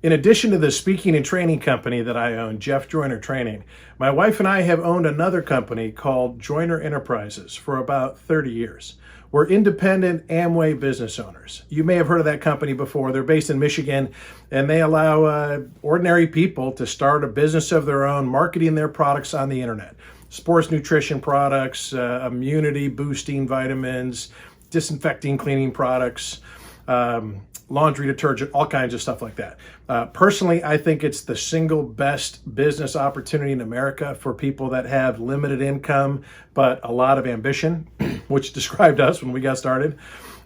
In addition to the speaking and training company that I own, Jeff Joyner Training, my wife and I have owned another company called Joyner Enterprises for about 30 years. We're independent Amway business owners. You may have heard of that company before. They're based in Michigan, and they allow ordinary people to start a business of their own, marketing their products on the internet. Sports nutrition products, immunity boosting vitamins, disinfecting cleaning products, laundry detergent, all kinds of stuff like that. Personally, I think it's the single best business opportunity in America for people that have limited income, but a lot of ambition, which described us when we got started.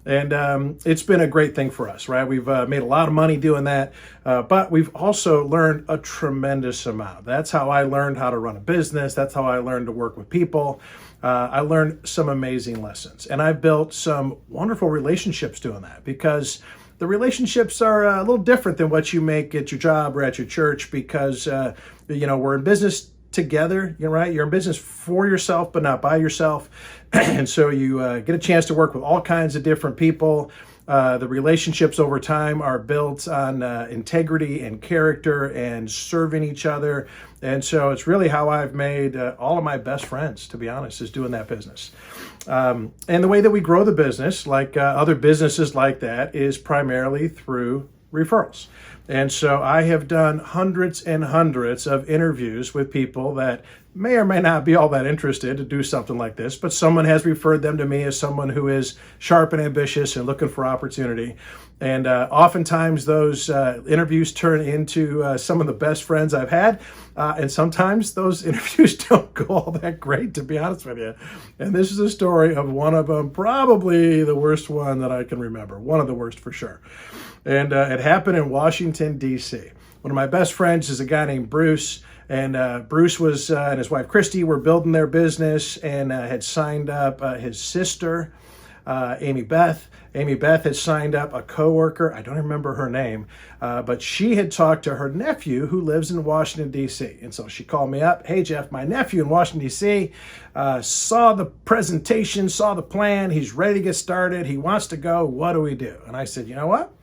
And it's been a great thing for us, right? We've made a lot of money doing that, but we've also learned a tremendous amount. That's how I learned how to run a business. That's how I learned to work with people. I learned some amazing lessons, and I've built some wonderful relationships doing that, because the relationships are a little different than what you make at your job or at your church, because we're in business together, right? You're in business for yourself, but not by yourself. And so you get a chance to work with all kinds of different people. The relationships over time are built on integrity and character and serving each other. And so it's really how I've made all of my best friends, to be honest, is doing that business. And the way that we grow the business, like other businesses like that, is primarily through referrals. And so I have done hundreds and hundreds of interviews with people that may or may not be all that interested to do something like this, but someone has referred them to me as someone who is sharp and ambitious and looking for opportunity. And oftentimes those interviews turn into some of the best friends I've had. And sometimes those interviews don't go all that great, to be honest with you. And this is a story of one of them, probably the worst one that I can remember. One of the worst for sure. And it happened in Washington, D.C. One of my best friends is a guy named Bruce. And Bruce and his wife Christy were building their business and had signed up his sister, Amy Beth. Amy Beth had signed up a coworker. I don't remember her name, but she had talked to her nephew who lives in Washington, D.C. And so she called me up. Hey, Jeff, my nephew in Washington, D.C. Saw the presentation, saw the plan. He's ready to get started. He wants to go. What do we do? And I said, you know what?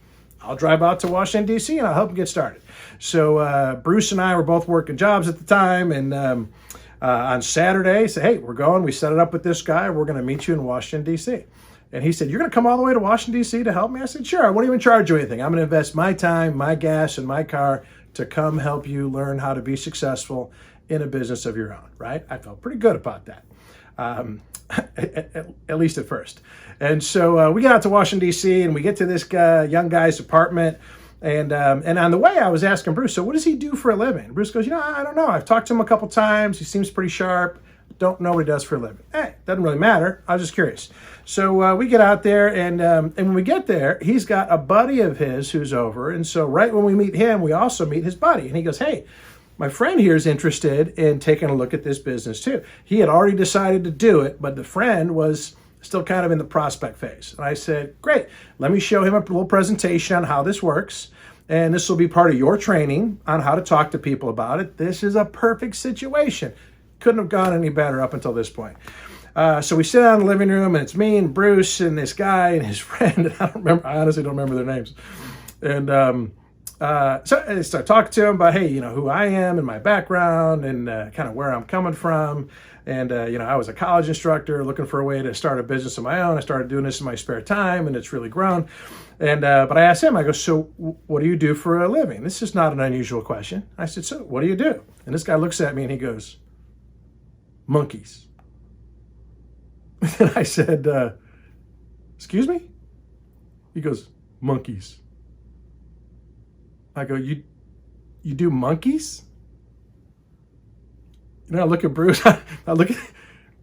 I'll drive out to Washington, D.C., and I'll help him get started. So Bruce and I were both working jobs at the time, and on Saturday, said, hey, we're going. We set it up with this guy. We're going to meet you in Washington, D.C. And he said, you're going to come all the way to Washington, D.C. to help me? I said, sure. I won't even charge you anything. I'm going to invest my time, my gas, and my car to come help you learn how to be successful in a business of your own, right? I felt pretty good about that. At least at first. And so we get out to Washington, D.C., and we get to this young guy's apartment. And on the way, I was asking Bruce, so what does he do for a living? Bruce goes, I don't know. I've talked to him a couple times. He seems pretty sharp. Don't know what he does for a living. Hey, doesn't really matter. I was just curious. So we get out there, and when we get there, he's got a buddy of his who's over. And so right when we meet him, we also meet his buddy. And he goes, hey, my friend here is interested in taking a look at this business too. He had already decided to do it, but the friend was still kind of in the prospect phase. And I said, great, let me show him a little presentation on how this works. And this will be part of your training on how to talk to people about it. This is a perfect situation. Couldn't have gone any better up until this point. So we sit down in the living room, and it's me and Bruce and this guy and his friend. And I honestly don't remember their names. And so I start talking to him about, hey, who I am and my background and kind of where I'm coming from. And, I was a college instructor looking for a way to start a business of my own. I started doing this in my spare time, and it's really grown. And but I asked him, I go, so what do you do for a living? This is not an unusual question. I said, so what do you do? And this guy looks at me and he goes, monkeys. And I said, excuse me? He goes, monkeys. I go, you do monkeys? I look at Bruce. I look at,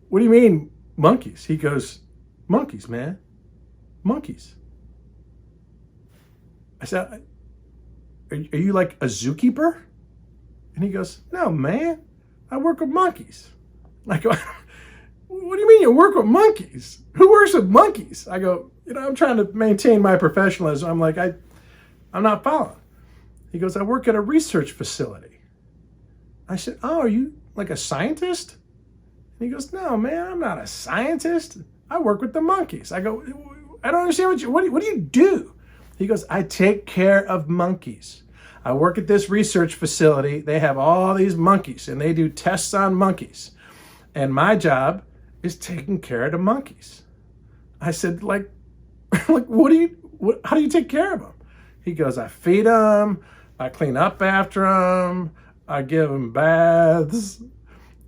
what do you mean monkeys? He goes, monkeys, man. Monkeys. I said, are you like a zookeeper? And he goes, no, man. I work with monkeys. I go, what do you mean you work with monkeys? Who works with monkeys? I go, I'm trying to maintain my professionalism. I'm like, I'm not following. He goes, I work at a research facility. I said, oh, are you like a scientist? And he goes, no, man, I'm not a scientist. I work with the monkeys. I go, I don't understand what do you do? He goes, I take care of monkeys. I work at this research facility. They have all these monkeys and they do tests on monkeys. And my job is taking care of the monkeys. I said, like how do you take care of them? He goes, I feed them, I clean up after them, I give them baths.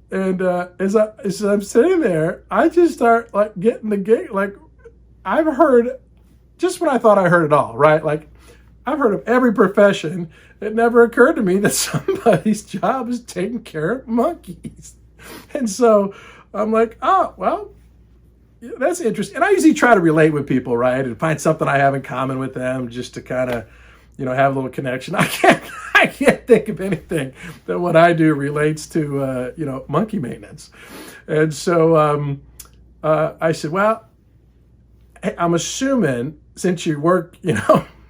And as I'm sitting there, I just start like getting the gig. Like I've heard, just when I thought I heard it all, right? Like I've heard of every profession. It never occurred to me that somebody's job is taking care of monkeys. And so I'm like, oh, well, yeah, that's interesting. And I usually try to relate with people, right? And find something I have in common with them just to kind of, have a little connection. I can't think of anything that what I do relates to, monkey maintenance. And so I said, well, hey, I'm assuming since you work,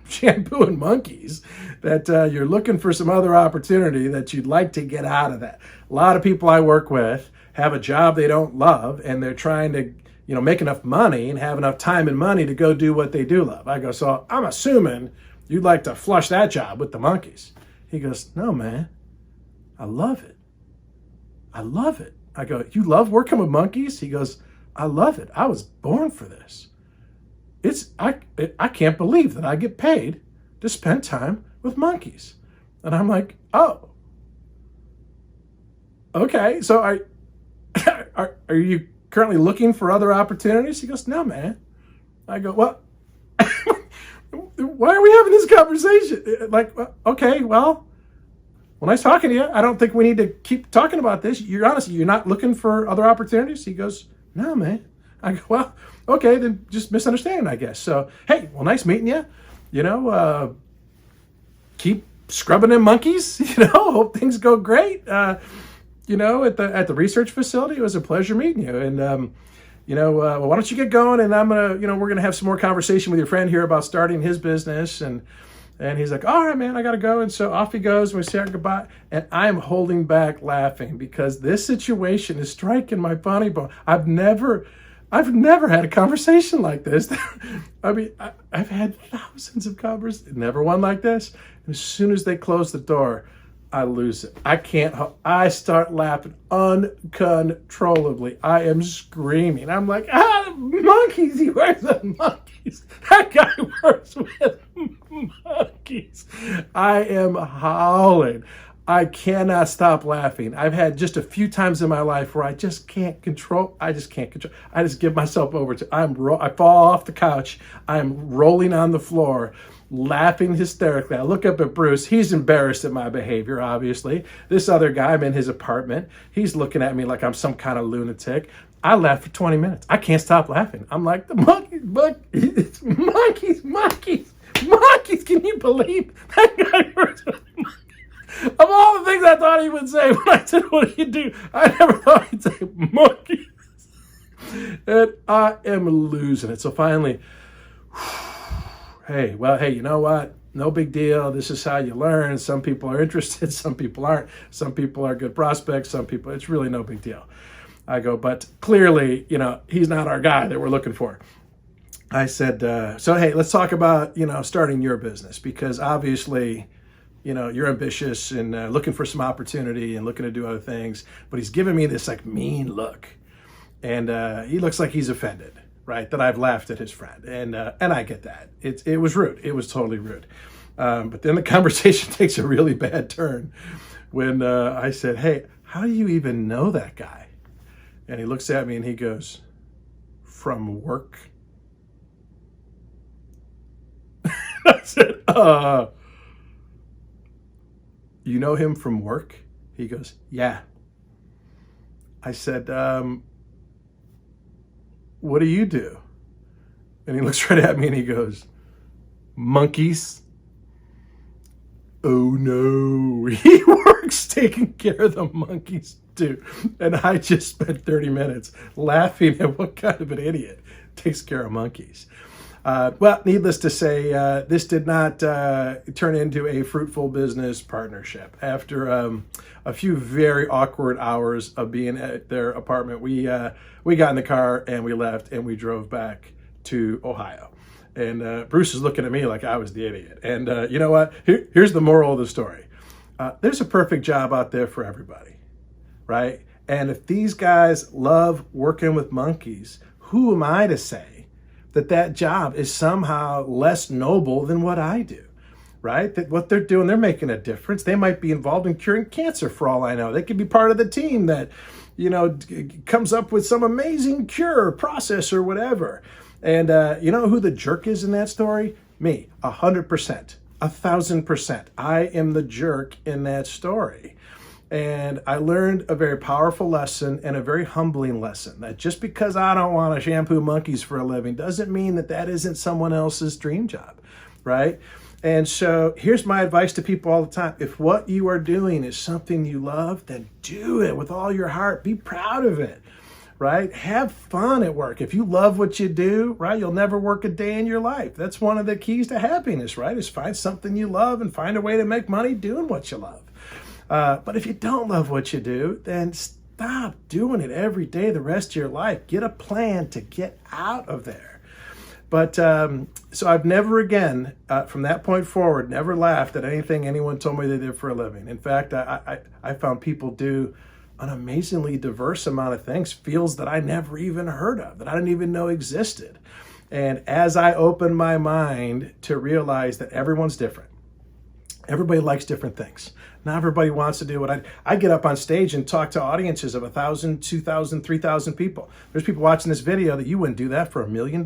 shampooing monkeys, that you're looking for some other opportunity that you'd like to get out of that. A lot of people I work with have a job they don't love, and they're trying to, make enough money and have enough time and money to go do what they do love. I go, so I'm assuming you'd like to flush that job with the monkeys. He goes, no, man, I love it. I love it. I go, you love working with monkeys? He goes, I love it. I was born for this. I can't believe that I get paid to spend time with monkeys. And I'm like, oh, okay. So are you currently looking for other opportunities? He goes, no, man. I go, well, why are we having this conversation? Like, okay, well, nice talking to you. I don't think we need to keep talking about this. You're honest, you're not looking for other opportunities? He goes, no, man. I go, well, okay, then just misunderstanding, I guess. So, hey, well, nice meeting you. Keep scrubbing them monkeys. Hope things go great. At the research facility, it was a pleasure meeting you. And why don't you get going? And I'm gonna, we're gonna have some more conversation with your friend here about starting his business. And he's like, all right, man, I gotta go. And so off he goes. And we say our goodbye. And I'm holding back laughing because this situation is striking my funny bone. I've never had a conversation like this. I mean, I've had thousands of conversations, never one like this. And as soon as they close the door, I lose it. I start laughing uncontrollably. I am screaming. I'm like, monkeys, he works with monkeys. That guy works with monkeys. I am howling. I cannot stop laughing. I've had just a few times in my life where I just can't control. I just give myself over to, I fall off the couch. I'm rolling on the floor, laughing hysterically. I look up at Bruce. He's embarrassed at my behavior, obviously. This other guy, I'm in his apartment. He's looking at me like I'm some kind of lunatic. I laughed for 20 minutes. I can't stop laughing. I'm like, the monkeys, monkeys. Can you believe that guy works with monkeys? Of all the things I thought he would say when I said, what do you do? I never thought he'd say monkeys. And I am losing it. So finally, hey, you know what? No big deal. This is how you learn. Some people are interested. Some people aren't. Some people are good prospects. Some people, it's really no big deal. I go, but clearly, he's not our guy that we're looking for. I said, so, hey, let's talk about, starting your business because obviously, you're ambitious and looking for some opportunity and looking to do other things. But he's giving me this like mean look. And he looks like he's offended, right? That I've laughed at his friend. And I get that. It was rude. It was totally rude. But then the conversation takes a really bad turn when I said, hey, how do you even know that guy? And he looks at me and he goes, from work? I said, you know him from work? He goes, yeah. I said, what do you do? And he looks right at me and he goes, monkeys. Oh no, he works taking care of the monkeys too. And I just spent 30 minutes laughing at what kind of an idiot takes care of monkeys. Well, needless to say, this did not turn into a fruitful business partnership. After a few very awkward hours of being at their apartment, we got in the car and we left and we drove back to Ohio. And Bruce is looking at me like I was the idiot. And you know what? Here's the moral of the story. There's a perfect job out there for everybody, right? And if these guys love working with monkeys, who am I to say that that job is somehow less noble than what I do, right? That what they're doing, they're making a difference. They might be involved in curing cancer for all I know. They could be part of the team that, you know, comes up with some amazing cure process or whatever. And you know who the jerk is in that story? Me, 100%, 1,000%. I am the jerk in that story. And I learned a very powerful lesson and a very humbling lesson that just because I don't want to shampoo monkeys for a living doesn't mean that that isn't someone else's dream job, right? And so here's my advice to people all the time. If what you are doing is something you love, then do it with all your heart. Be proud of it, right? Have fun at work. If you love what you do, right, you'll never work a day in your life. That's one of the keys to happiness, right? Is find something you love and find a way to make money doing what you love. But if you don't love what you do, then stop doing it every day the rest of your life. Get a plan to get out of there. But so I've never again, from that point forward, never laughed at anything anyone told me they did for a living. In fact, I found people do an amazingly diverse amount of things, fields that I never even heard of, that I didn't even know existed. And as I opened my mind to realize that everyone's different, everybody likes different things. Not everybody wants to do what I get up on stage and talk to audiences of 1,000, 2,000, 3,000 people. There's people watching this video that you wouldn't do that for $1 million,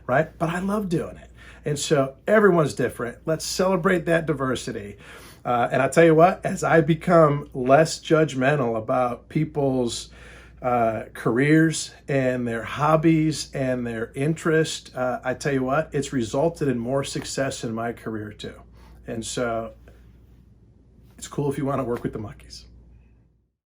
right? But I love doing it. And so everyone's different. Let's celebrate that diversity. And I tell you what, as I become less judgmental about people's careers and their hobbies and their interest, I tell you what, it's resulted in more success in my career too. And so it's cool if you want to work with the monkeys.